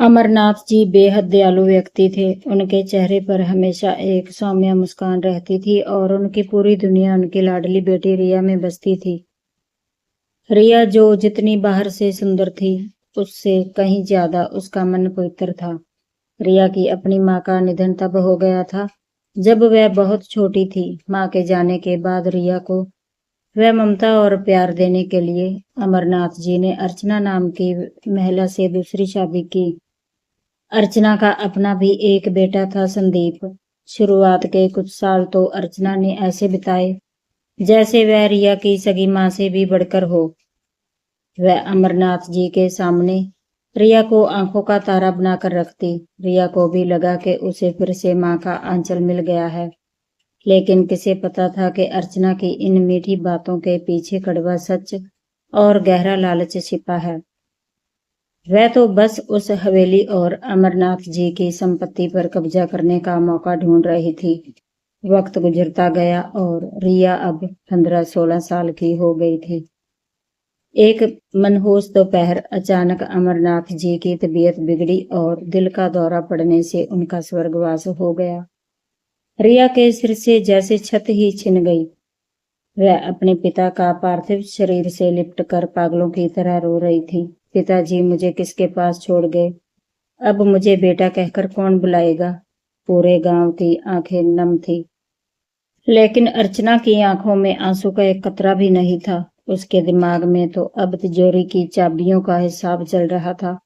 अमरनाथ जी बेहद दयालु व्यक्ति थे। उनके चेहरे पर हमेशा एक सौम्य मुस्कान रहती थी और उनकी पूरी दुनिया उनकी लाडली बेटी रिया में बसती थी। रिया जो जितनी बाहर से सुंदर थी, उससे कहीं ज्यादा उसका मन पवित्र था। रिया की अपनी माँ का निधन तब हो गया था जब वह बहुत छोटी थी। माँ के जाने के बाद रिया को वह ममता और प्यार देने के लिए अमरनाथ जी ने अर्चना नाम की महिला से दूसरी शादी की। अर्चना का अपना भी एक बेटा था, संदीप। शुरुआत के कुछ साल तो अर्चना ने ऐसे बिताए जैसे वह रिया की सगी माँ से भी बढ़कर हो। वह अमरनाथ जी के सामने रिया को आंखों का तारा बनाकर रखती। रिया को भी लगा कि उसे फिर से माँ का आंचल मिल गया है, लेकिन किसे पता था कि अर्चना की इन मीठी बातों के पीछे कड़वा सच और गहरा लालच छिपा है। वह तो बस उस हवेली और अमरनाथ जी की संपत्ति पर कब्जा करने का मौका ढूंढ रही थी। वक्त गुजरता गया और रिया अब 15-16 साल की हो गई थी। एक मनहूस दोपहर अचानक अमरनाथ जी की तबीयत बिगड़ी और दिल का दौरा पड़ने से उनका स्वर्गवास हो गया। रिया के सिर से जैसे छत ही छिन गई। वह अपने पिता का पार्थिव शरीर से लिपट कर पागलों की तरह रो रही थी। पिताजी मुझे किसके पास छोड़ गए? अब मुझे बेटा कहकर कौन बुलाएगा? पूरे गांव की आंखें नम थी, लेकिन अर्चना की आंखों में आंसू का एक कतरा भी नहीं था। उसके दिमाग में तो अब तिजोरी की चाबियों का हिसाब चल रहा था।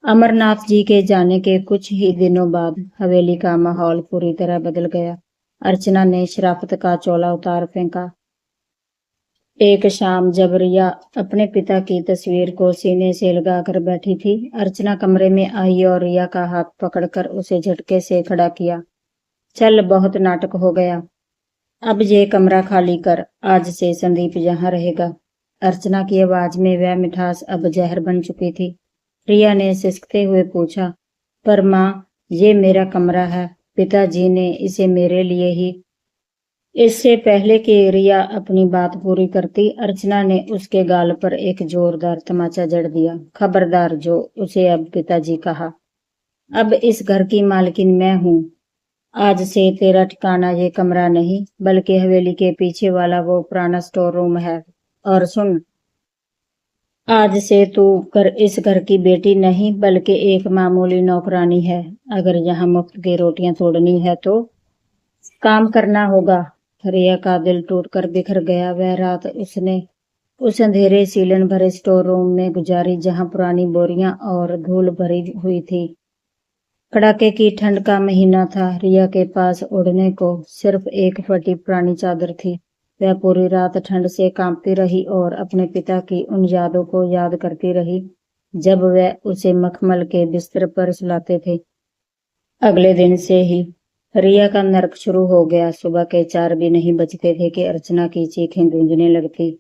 अमरनाथ जी के जाने के कुछ ही दिनों बाद हवेली का माहौल पूरी तरह बदल गया। अर्चना ने शराफत का चोला उतार फेंका। एक शाम जब रिया अपने पिता की तस्वीर को सीने से लगाकर बैठी थी, अर्चना कमरे में आई और रिया का हाथ पकड़कर उसे झटके से खड़ा किया। चल, बहुत नाटक हो गया, अब ये कमरा खाली कर। आज से संदीप यहाँ रहेगा। अर्चना की आवाज में वह मिठास अब जहर बन चुकी थी। रिया ने सिसकते हुए पूछा, पर माँ, ये मेरा कमरा है। पिताजी ने इसे मेरे लिए ही। इससे पहले कि रिया अपनी बात पूरी करती, अर्चना ने उसके गाल पर एक जोरदार तमाचा जड़ दिया। खबरदार, जो उसे अब पिताजी कहा। अब इस घर की मालकिन मैं हूँ। आज से तेरा ठिकाना ये कमरा नहीं, बल्कि हवेली के पीछे वाला वो पुराना स्टोर रूम है। और सुन, आज से तू इस घर की बेटी नहीं, बल्कि एक मामूली नौकरानी है। अगर यहाँ मुफ्त की रोटियां तोड़नी है तो काम करना होगा। रिया का दिल टूटकर बिखर गया। वह रात उसने उस अंधेरे सीलन भरे स्टोर रूम में गुजारी, जहाँ पुरानी बोरियां और धूल भरी हुई थी। कड़ाके की ठंड का महीना था। रिया के पास ओढ़ने को सिर्फ एक फटी पुरानी चादर थी। वह पूरी रात ठंड से कांपती रही और अपने पिता की उन यादों को याद करती रही जब वह उसे मखमल के बिस्तर पर सुलाते थे। अगले दिन से ही रिया का नर्क शुरू हो गया। सुबह के 4 भी नहीं बजते थे कि अर्चना की चीखें गूंजने लगती।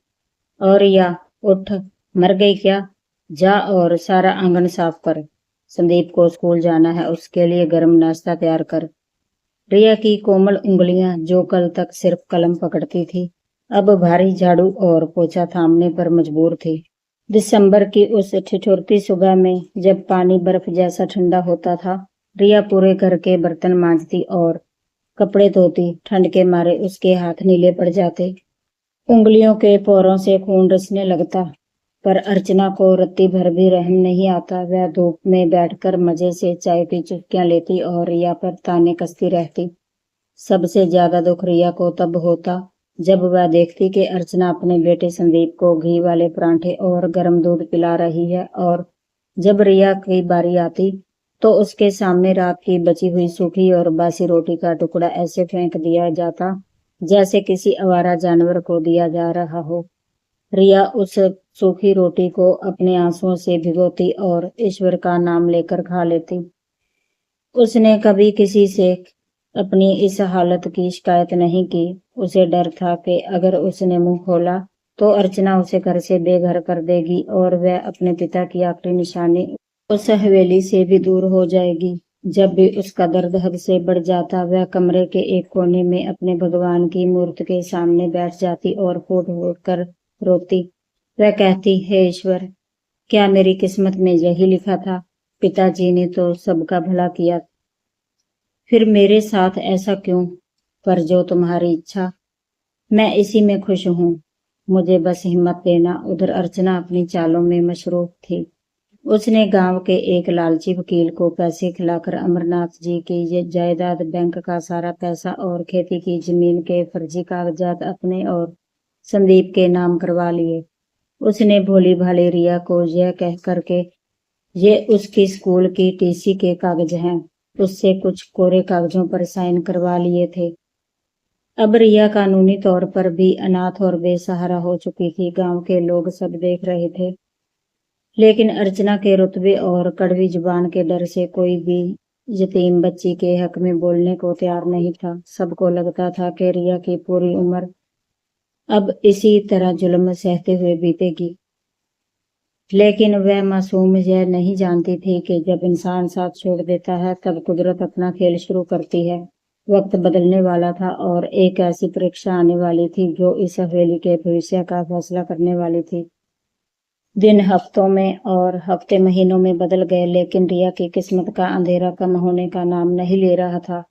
और रिया, उठ, मर गई क्या? जा और सारा आंगन साफ कर। संदीप को स्कूल जाना है, उसके लिए गर्म नाश्ता तैयार कर। रिया की कोमल उंगलियां, जो कल तक सिर्फ कलम पकड़ती थी, अब भारी झाड़ू और पोछा थामने पर मजबूर थी। दिसंबर की उस ठिठुरती सुबह में, जब पानी बर्फ जैसा ठंडा होता था, रिया पूरे घर के बर्तन मांजती और कपड़े धोती। ठंड के मारे उसके हाथ नीले पड़ जाते, उंगलियों के पोरों से खून रिसने लगता। पर अर्चना को रत्ती भर भी रहम नहीं आता। वह धूप में बैठकर मजे से चाय की चुस्कियां लेती और रिया पर ताने कसती रहती। सबसे ज्यादा दुख रिया को तब होता जब वह देखती कि अर्चना अपने बेटे संदीप को घी वाले परांठे और गर्म दूध पिला रही है, और जब रिया की बारी आती तो उसके सामने रात की बची हुई सूखी और बासी रोटी का टुकड़ा ऐसे फेंक दिया जाता जैसे किसी आवारा जानवर को दिया जा रहा हो। रिया उस सूखी रोटी को अपने आंसुओं से भिगोती और ईश्वर का नाम लेकर खा लेती। उसने कभी किसी से अपनी इस हालत की शिकायत नहीं की। उसे डर था कि अगर उसने मुंह खोला तो अर्चना उसे घर से बेघर कर देगी और वह अपने पिता की आखिरी निशानी उस हवेली से भी दूर हो जाएगी। जब भी उसका दर्द हद से बढ़ जाता, वह कमरे के एक कोने में अपने भगवान की मूर्ति के सामने बैठ जाती और फूट फूट कर रोती। वह कहती, हे ईश्वर, क्या मेरी किस्मत में यही लिखा था? पिताजी ने तो सबका भला किया, फिर मेरे साथ ऐसा क्यों? पर जो तुम्हारी इच्छा, मैं इसी में खुश हूँ। मुझे बस हिम्मत देना। उधर अर्चना अपनी चालों में मशरूफ थी। उसने गांव के एक लालची वकील को पैसे खिलाकर अमरनाथ जी की ये जायदाद, बैंक का सारा पैसा और खेती की जमीन के फर्जी कागजात अपने और संदीप के नाम करवा लिए। उसने भोली भाली रिया को यह कह करके ये उसकी स्कूल की टीसी के कागज हैं, उससे कुछ कोरे कागजों पर साइन करवा लिए थे। अब रिया कानूनी तौर पर भी अनाथ और बेसहारा हो चुकी थी। गांव के लोग सब देख रहे थे, लेकिन अर्चना के रुतबे और कड़वी जुबान के डर से कोई भी यतीम बच्ची के हक में बोलने को तैयार नहीं था। सबको लगता था कि रिया की पूरी उम्र अब इसी तरह जुल्म सहते हुए बीतेगी, लेकिन वह मासूम यह नहीं जानती थी कि जब इंसान साथ छोड़ देता है तब कुदरत अपना खेल शुरू करती है। वक्त बदलने वाला था और एक ऐसी परीक्षा आने वाली थी जो इस हवेली के भविष्य का फैसला करने वाली थी। दिन हफ्तों में और हफ्ते महीनों में बदल गए, लेकिन रिया की किस्मत का अंधेरा कम होने का नाम नहीं ले रहा था।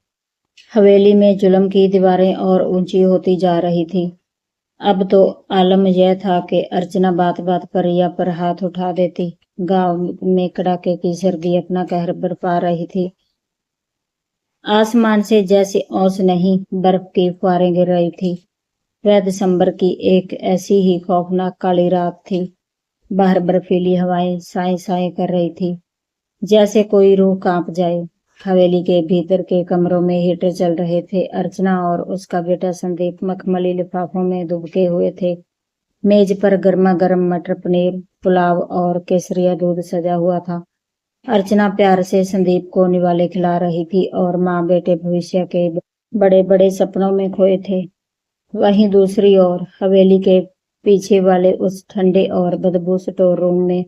हवेली में जुल्म की दीवारें और ऊंची होती जा रही थी। अब तो आलम यह था कि अर्चना बात बात पर रिया पर हाथ उठा देती। गांव में कड़ाके की सर्दी अपना कहर बरपा रही थी। आसमान से जैसे ओस नहीं, बर्फ की फुहारें गिर रही थी। वह दिसंबर की एक ऐसी ही खौफनाक काली रात थी। बाहर बर्फीली हवाएं साए साए कर रही थी, जैसे कोई रूह कांप जाए। हवेली के भीतर के कमरों में हीटर चल रहे थे। अर्चना और उसका बेटा संदीप मखमली लिफाफों में दुबके हुए थे। मेज पर गर्मा गर्म मटर पनीर, पुलाव और केसरिया दूध सजा हुआ था। अर्चना प्यार से संदीप को निवाले खिला रही थी और माँ बेटे भविष्य के बड़े बड़े सपनों में खोए थे। वहीं दूसरी ओर हवेली के पीछे वाले उस ठंडे और बदबू स्टोर रूम में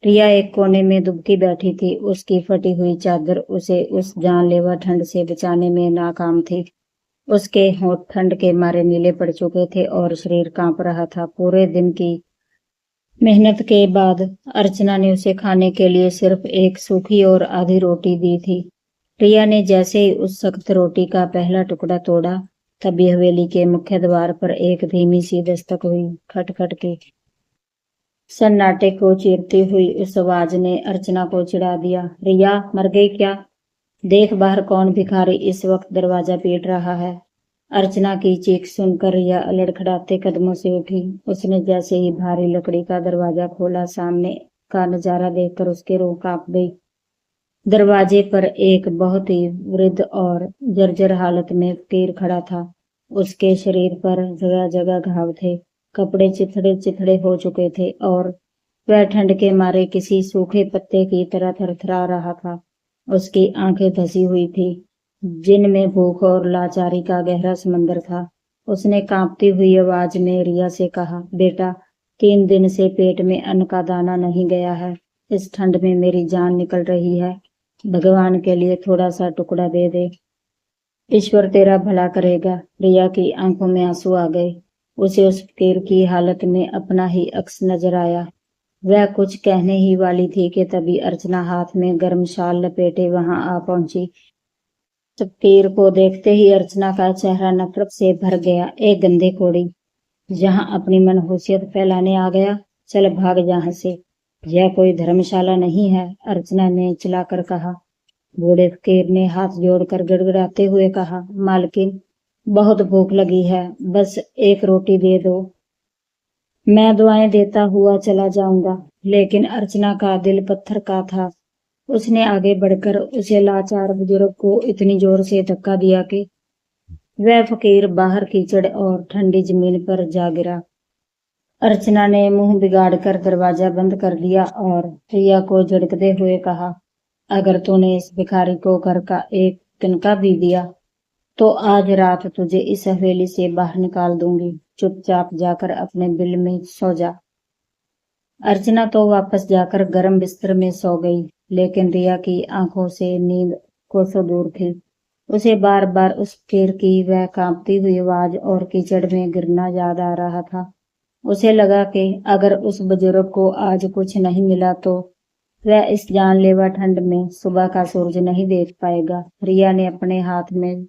रिया एक कोने में दुबकी बैठी थी। उसकी फटी हुई चादर उसे उस जानलेवा ठंड से बचाने में नाकाम थी। उसके होंठ ठंड के मारे नीले पड़ चुके थे और शरीर कांप रहा था। पूरे दिन की मेहनत के बाद अर्चना ने उसे खाने के लिए सिर्फ एक सूखी और आधी रोटी दी थी। रिया ने जैसे ही उस सख्त रोटी का पहला टुकड़ा तोड़ा, तभी हवेली के मुख्य द्वार पर एक धीमी सी दस्तक हुई। खटखट के सन्नाटे को चीरती हुई उस आवाज ने अर्चना को चिढ़ा दिया। रिया, मर गई क्या? देख बाहर कौन भिखारी इस वक्त दरवाजा पीट रहा है। अर्चना की चीख सुनकर रिया लड़खड़ाते कदमों से उठी। उसने जैसे ही भारी लकड़ी का दरवाजा खोला, सामने का नजारा देखकर उसकी रूह कांप गई। दरवाजे पर एक बहुत ही वृद्ध और जर्जर हालत में फकीर खड़ा था। उसके शरीर पर जगह जगह घाव थे, कपड़े चिथड़े चिथड़े हो चुके थे और वह ठंड के मारे किसी सूखे पत्ते की तरह थरथरा रहा था। उसकी आंखें धसी हुई थी, जिनमें भूख और लाचारी का गहरा समंदर था। उसने कांपती हुई आवाज में रिया से कहा, बेटा, 3 दिन से पेट में अन्न का दाना नहीं गया है। इस ठंड में मेरी जान निकल रही है। भगवान के लिए थोड़ा सा टुकड़ा दे दे, ईश्वर तेरा भला करेगा। रिया की आंखों में आंसू आ गए। उसे उस फकीर की हालत में अपना ही अक्स नजर आया। वह कुछ कहने ही वाली थी कि तभी अर्चना हाथ में गर्म शाल लपेटे वहां आ पहुंची। फकीर को देखते ही अर्चना का चेहरा नफरत से भर गया। एक गंदे कोड़ी, जहां अपनी मनहूसियत फैलाने आ गया, चल भाग यहाँ से। यह कोई धर्मशाला नहीं है, अर्चना ने चिल्लाकर कहा। बूढ़े फकीर ने हाथ जोड़कर गिड़गिड़ाते हुए कहा, मालकिन, बहुत भूख लगी है, बस एक रोटी दे दो, मैं दुआएं देता हुआ चला जाऊंगा। लेकिन अर्चना का दिल पत्थर का था। उसने आगे बढ़कर उसे लाचार बुजुर्ग को इतनी जोर से धक्का दिया कि वह फकीर बाहर कीचड़ और ठंडी जमीन पर जा गिरा। अर्चना ने मुंह बिगाड़कर दरवाजा बंद कर दिया और रिया को झड़कते हुए कहा, अगर तूने इस भिखारी को घर का एक तिनका भी दिया तो आज रात तुझे इस हवेली से बाहर निकाल दूंगी। चुपचाप जाकर अपने बिल में सो जा। अर्चना तो वापस जाकर गर्म बिस्तर में सो गई, लेकिन रिया की आंखों से नींद कोसों दूर थी। उसे बार बार उस फकीर की वह कांपती हुई आवाज और कीचड़ में गिरना याद आ रहा था। उसे लगा कि अगर उस बुजुर्ग को आज कुछ नहीं मिला तो वह इस जानलेवा ठंड में सुबह का सूरज नहीं देख पाएगा। रिया ने अपने हाथ में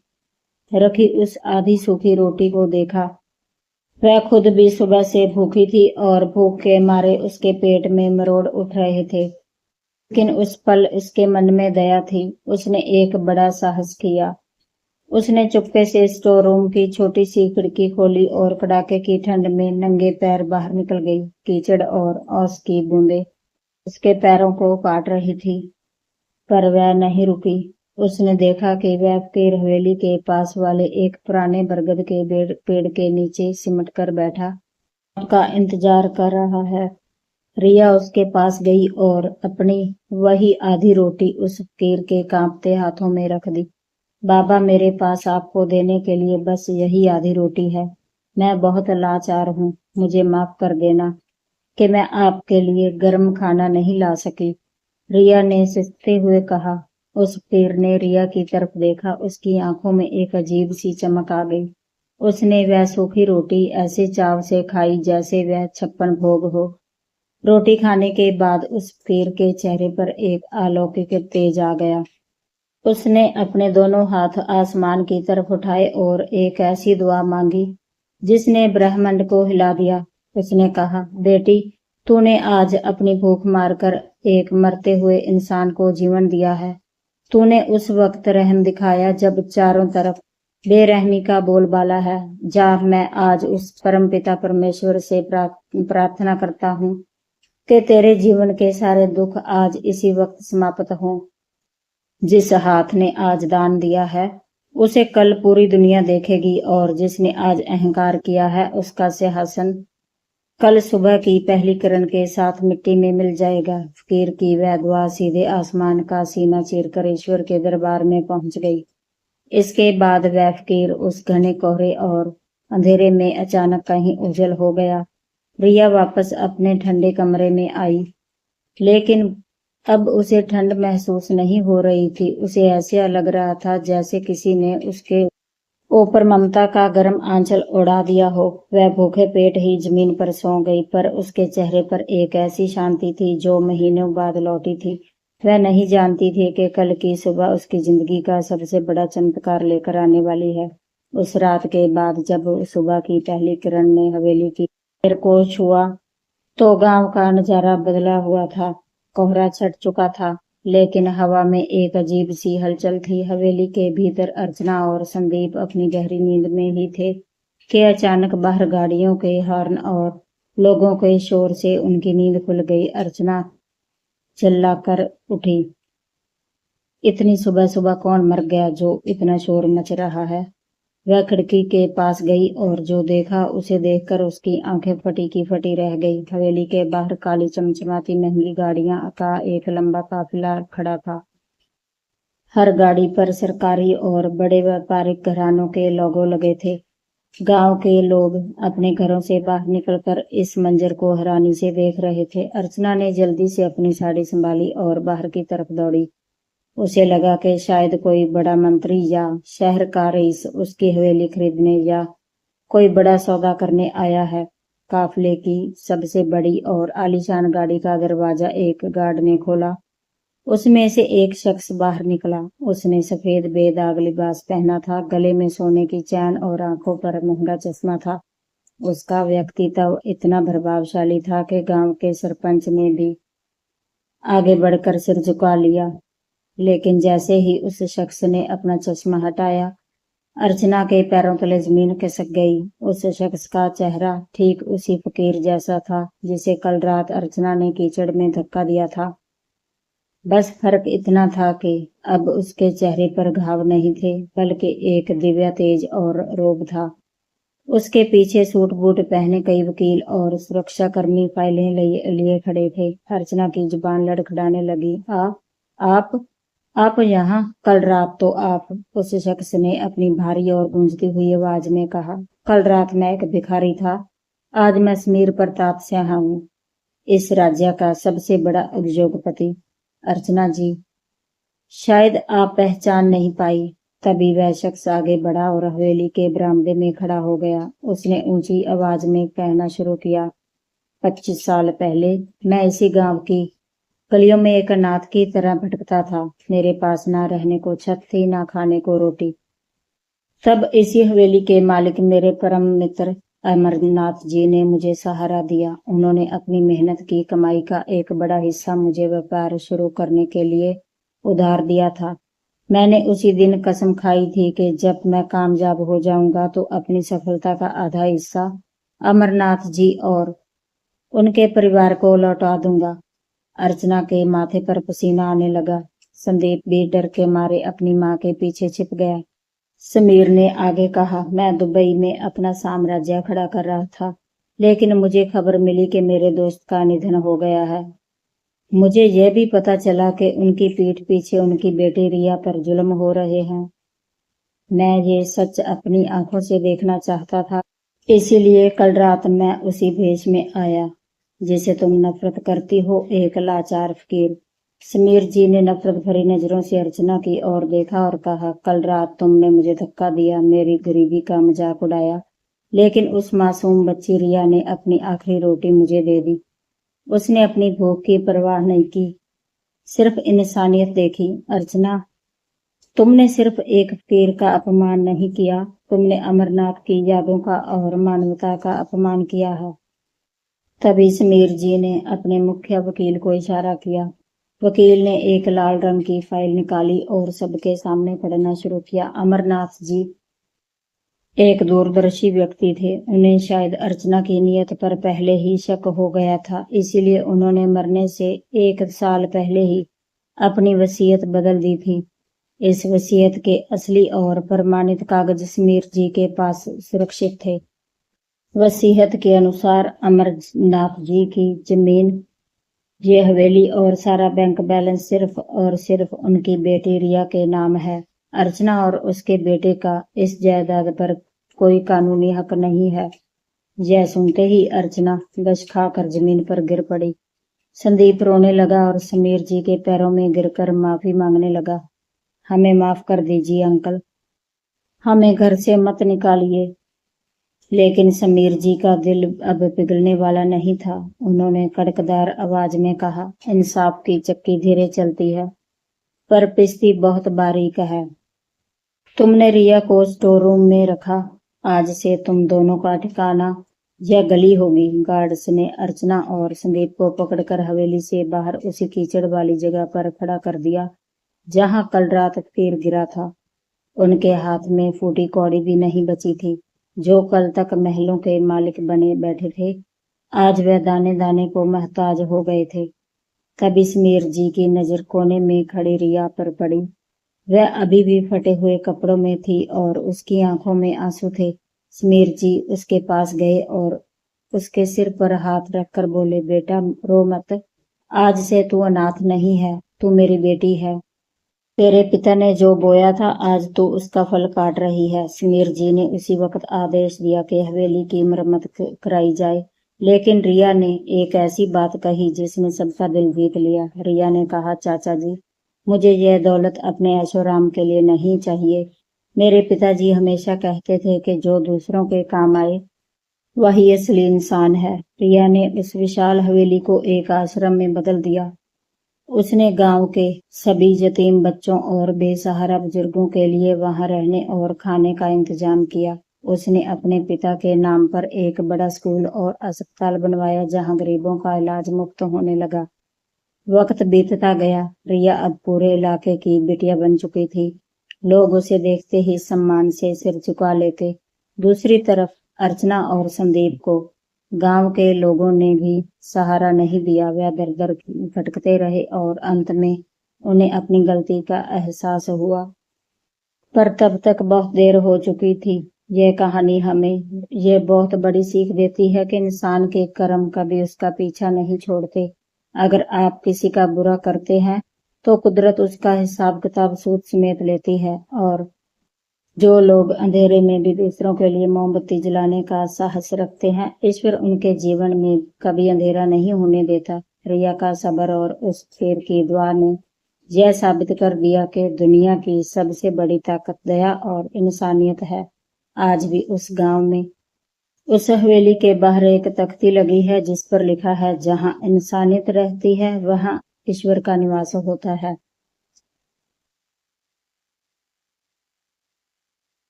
रखी उस आधी सूखी रोटी को देखा। वह खुद भी सुबह से भूखी थी और भूख के मारे उसके पेट में मरोड़ उठ रहे थे। लेकिन उस पल उसके मन में दया थी। उसने एक बड़ा साहस किया। उसने चुपके से स्टोर रूम की छोटी सी खिड़की खोली और कड़ाके की ठंड में नंगे पैर बाहर निकल गई। कीचड़ और ओस की बूंदें उसके पैरों को काट रही थी, पर वह नहीं रुकी। उसने देखा कि वह फकीर हवेली के पास वाले एक पुराने बरगद के पेड़ के नीचे सिमट कर बैठा का इंतजार कर रहा है। रिया उसके पास गई और अपनी वही आधी रोटी उस फकीर के कांपते हाथों में रख दी। बाबा, मेरे पास आपको देने के लिए बस यही आधी रोटी है। मैं बहुत लाचार हूँ, मुझे माफ कर देना कि मैं आपके लिए गर्म खाना नहीं ला सकी, रिया ने सिसकते हुए कहा। उस फकीर ने रिया की तरफ देखा। उसकी आंखों में एक अजीब सी चमक आ गई। उसने वह सूखी रोटी ऐसे चाव से खाई जैसे वह 56 भोग हो। रोटी खाने के बाद उस फकीर के चेहरे पर एक अलौकिक तेज आ गया। उसने अपने दोनों हाथ आसमान की तरफ उठाए और एक ऐसी दुआ मांगी जिसने ब्रह्मांड को हिला दिया। उसने कहा, बेटी, तूने आज अपनी भूख मारकर एक मरते हुए इंसान को जीवन दिया है। तूने उस वक्त रहम दिखाया जब चारों तरफ बेरहमी का बोलबाला है। जा, मैं आज उस परम पिता परमेश्वर से प्रार्थना करता हूँ कि तेरे जीवन के सारे दुख आज इसी वक्त समाप्त हों। जिस हाथ ने आज दान दिया है उसे कल पूरी दुनिया देखेगी, और जिसने आज अहंकार किया है उसका सिंहासन कल सुबह की पहली किरण के साथ मिट्टी में मिल जाएगा। फकीर की वह दुआ सीधे आसमान का सीना चीरकर ईश्वर के दरबार में पहुंच गई। इसके बाद वह फकीर उस घने कोहरे और अंधेरे में अचानक कहीं ओझल हो गया। रिया वापस अपने ठंडे कमरे में आई, लेकिन अब उसे ठंड महसूस नहीं हो रही थी। उसे ऐसा लग रहा था जैसे किसी ने उसके ऊपर ममता का गर्म आंचल उड़ा दिया हो। वह भूखे पेट ही जमीन पर सो गई, पर उसके चेहरे पर एक ऐसी शांति थी जो महीनों बाद लौटी थी। वह नहीं जानती थी कि कल की सुबह उसकी जिंदगी का सबसे बड़ा चमत्कार लेकर आने वाली है। उस रात के बाद जब सुबह की पहली किरण ने हवेली की पैर को छुआ तो गांव का नजारा बदला हुआ था। कोहरा छट चुका था, लेकिन हवा में एक अजीब सी हलचल थी। हवेली के भीतर अर्चना और संदीप अपनी गहरी नींद में ही थे कि अचानक बाहर गाड़ियों के हॉर्न और लोगों के शोर से उनकी नींद खुल गई। अर्चना चिल्लाकर उठी, इतनी सुबह सुबह कौन मर गया जो इतना शोर मच रहा है? वह खिड़की के पास गई और जो देखा उसे देखकर उसकी आंखें फटी की फटी रह गई। हवेली के बाहर काली चमचमाती महंगी गाड़ियां का एक लंबा काफिला खड़ा था। हर गाड़ी पर सरकारी और बड़े व्यापारिक घरानों के लोगो लगे थे। गांव के लोग अपने घरों से बाहर निकलकर इस मंजर को हैरानी से देख रहे थे। अर्चना ने जल्दी से अपनी साड़ी संभाली और बाहर की तरफ दौड़ी। उसे लगा कि शायद कोई बड़ा मंत्री या शहर का रईस उसकी हवेली खरीदने या कोई बड़ा सौदा करने आया है। काफिले की सबसे बड़ी और आलीशान गाड़ी का दरवाजा एक गार्ड ने खोला। उसमें से एक शख्स बाहर निकला। उसने सफेद बेदाग लिबास पहना था, गले में सोने की चैन और आंखों पर महंगा चश्मा था। उसका व्यक्तित्व इतना प्रभावशाली था कि गांव के सरपंच ने भी आगे बढ़कर सिर झुका लिया। लेकिन जैसे ही उस शख्स ने अपना चश्मा हटाया, अर्चना के पैरों तले जमीन खिसक गई। उस शख्स का चेहरा ठीक उसी फकीर जैसा था जिसे कल रात अर्चना ने कीचड़ में धक्का दिया था। बस फर्क इतना था कि अब उसके चेहरे पर घाव नहीं थे, बल्कि एक दिव्य तेज और रोब था। उसके पीछे सूट बूट पहने कई वकील और सुरक्षाकर्मी फाइलें लिए खड़े थे। अर्चना की जुबान लड़खड़ाने लगी। आप यहाँ? कल रात तो आप, उस शख्स ने अपनी भारी और गूंजती हुई आवाज में कहा। कल रात मैं एक भिखारी था, आज मैं समीर प्रताप सिंह हूँ, इस राज्य का सबसे बड़ा उद्योगपति। अर्चना जी, शायद आप पहचान नहीं पाई। तभी वह शख्स आगे बढ़ा और हवेली के बरामदे में खड़ा हो गया। उसने ऊंची आवाज में कहना शुरू किया, 25 साल पहले मैं इसी गांव की गलियों में एक अनाथ की तरह भटकता था। मेरे पास ना रहने को छत थी, ना खाने को रोटी। तब इसी हवेली के मालिक, मेरे परम मित्र अमरनाथ जी ने मुझे सहारा दिया। उन्होंने अपनी मेहनत की कमाई का एक बड़ा हिस्सा मुझे व्यापार शुरू करने के लिए उधार दिया था। मैंने उसी दिन कसम खाई थी कि जब मैं कामयाब हो जाऊंगा तो अपनी सफलता का आधा हिस्सा अमरनाथ जी और उनके परिवार को लौटा दूंगा। अर्चना के माथे पर पसीना आने लगा। संदीप भी डर के मारे अपनी माँ के पीछे छिप गया। समीर ने आगे कहा, मैं दुबई में अपना साम्राज्य खड़ा कर रहा था, लेकिन मुझे खबर मिली कि मेरे दोस्त का निधन हो गया है। मुझे यह भी पता चला कि उनकी पीठ पीछे उनकी बेटी रिया पर जुल्म हो रहे हैं। मैं ये सच अपनी आंखों से देखना चाहता था, इसीलिए कल रात मैं उसी भेष में आया जिसे तुम नफरत करती हो, एक लाचार फकीर। समीर जी ने नफरत भरी नजरों से अर्चना की ओर देखा और कहा, कल रात तुमने मुझे धक्का दिया, मेरी गरीबी का मजाक उड़ाया, लेकिन उस मासूम बच्ची रिया ने अपनी आखिरी रोटी मुझे दे दी। उसने अपनी भूख की परवाह नहीं की, सिर्फ इंसानियत देखी। अर्चना, तुमने सिर्फ एक फकीर का अपमान नहीं किया, तुमने अमरनाथ की यादों का और मानवता का अपमान किया है। तभी समीर जी ने अपने मुख्य वकील को इशारा किया। वकील ने एक लाल रंग की फाइल निकाली और सबके सामने पढ़ना शुरू किया। अमरनाथ जी एक दूरदर्शी व्यक्ति थे। उन्हें शायद अर्चना की नीयत पर पहले ही शक हो गया था, इसीलिए उन्होंने मरने से 1 साल पहले ही अपनी वसीयत बदल दी थी। इस वसीयत के असली और प्रमाणित कागज समीर जी के पास सुरक्षित थे। वसीयत के अनुसार अमरनाथ जी की जमीन, ये हवेली और सारा बैंक बैलेंस सिर्फ और सिर्फ उनकी बेटी रिया के नाम है। अर्चना और उसके बेटे का इस जायदाद पर कोई कानूनी हक नहीं है। यह सुनते ही अर्चना गश खाकर जमीन पर गिर पड़ी। संदीप रोने लगा और समीर जी के पैरों में गिरकर माफी मांगने लगा। हमें माफ कर दीजिए अंकल, हमें घर से मत निकालिए। लेकिन समीर जी का दिल अब पिघलने वाला नहीं था। उन्होंने कड़कदार आवाज में कहा, इंसाफ की चक्की धीरे चलती है, पर पिसती बहुत बारीक है। तुमने रिया को स्टोर रूम में रखा, आज से तुम दोनों का ठिकाना यह गली होगी। गार्ड्स ने अर्चना और संदीप को पकड़कर हवेली से बाहर उसी कीचड़ वाली जगह पर खड़ा कर दिया जहां कल रात फकीर गिरा था। उनके हाथ में फूटी कौड़ी भी नहीं बची थी। जो कल तक महलों के मालिक बने बैठे थे, आज वह दाने दाने को मोहताज हो गए थे। तभी समीर जी की नजर कोने में खड़ी रिया पर पड़ी। वह अभी भी फटे हुए कपड़ों में थी और उसकी आंखों में आंसू थे। समीर जी उसके पास गए और उसके सिर पर हाथ रखकर बोले, बेटा रो मत, आज से तू अनाथ नहीं है, तू मेरी बेटी है। तेरे पिता ने जो बोया था आज तू उसका फल काट रही है। समीर जी ने उसी वक्त आदेश दिया कि हवेली की मरम्मत कराई जाए, लेकिन रिया ने एक ऐसी बात कही जिसने सबका दिल जीत लिया। रिया ने कहा, चाचा जी, मुझे यह दौलत अपने ऐशोआराम के लिए नहीं चाहिए। मेरे पिताजी हमेशा कहते थे कि जो दूसरों के काम आए वही असली इंसान है। रिया ने उस विशाल हवेली को एक आश्रम में बदल दिया। उसने गांव के सभी यतीम बच्चों और बेसहारा बुजुर्गों के लिए वहां रहने और खाने का इंतजाम किया। उसने अपने पिता के नाम पर एक बड़ा स्कूल और अस्पताल बनवाया जहां गरीबों का इलाज मुफ्त होने लगा। वक्त बीतता गया। रिया अब पूरे इलाके की बिटिया बन चुकी थी। लोग उसे देखते ही सम्मान से सिर झुका लेते। दूसरी तरफ अर्चना और संदीप को गांव के लोगों ने भी सहारा नहीं दिया। वह दर दर भटकते रहे और अंत में उन्हें अपनी गलती का एहसास हुआ, पर तब तक बहुत देर हो चुकी थी। यह कहानी हमें यह बहुत बड़ी सीख देती है कि इंसान के कर्म कभी उसका पीछा नहीं छोड़ते। अगर आप किसी का बुरा करते हैं तो कुदरत उसका हिसाब किताब सूद समेत लेती है, और जो लोग अंधेरे में भी दूसरों के लिए मोमबत्ती जलाने का साहस रखते हैं, ईश्वर उनके जीवन में कभी अंधेरा नहीं होने देता। रिया का सब्र और उस शेर की दुआ ने यह साबित कर दिया कि दुनिया की सबसे बड़ी ताकत दया और इंसानियत है। आज भी उस गांव में, उस हवेली के बाहर एक तख्ती लगी है जिस पर लिखा है, जहां इंसानियत रहती है वहां ईश्वर का निवास होता है।